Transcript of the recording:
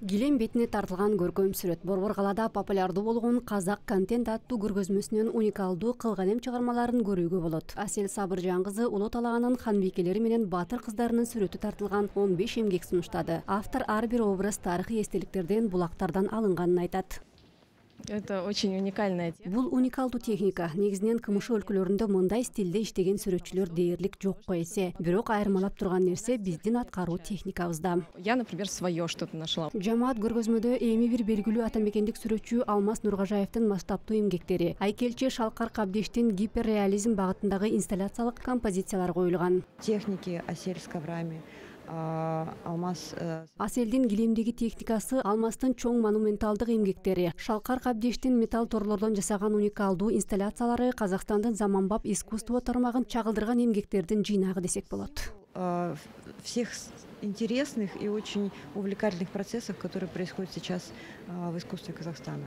Гилем бетине тартылган көркөм сүрөт Борбор калаада популярдуу болгон Казак контент аттуу көргөзмөсүнөн уникалдуу кылган эм чыгармаларын көрүүгө болот. Асел Сабыржан кызы Улуу Талаганын ханбикелери менен баатыр кыздарынын сүрөтү тартылган 15 эмгек сунуштады. Автор ар бир образ тарыхый эстеликтерден, булактардан алынганын айтат. Это очень уникальная тема. Бул уникалдуу техника. Негизинен КМШ өлкөлөрүндө мындай стилде иштеген сүрөтчүлөр дээрлик жокко эсе. Бирок айырмалап турган нерсе биздин аткаруу техникабызда. Я, например, свое что-то нашла. Жамаат көргөзмөдө эми бир белгилүү атамекендик сүрөтчү Алмаз Нургажаевдин масштабтуу эмгектери, Айкелчи Шалкар Кабдештин гиперреализм багытындагы инсталляциялык композициялар коюлган. Техники Асель Скаврами, Алмаз. Аселдин килемдеги техникасы, Алмаздын чоң монументалдык эмгектери, Шалкар Кабдештин металл торлордон жасаган уникалдуу инсталляциялары Казакстандын заманбап искусство тармагын чагылдырган эмгектердин жыйнагы десек болот. Всех интересных и очень увлекательных процессов, которые происходят сейчас в искусстве Казахстана.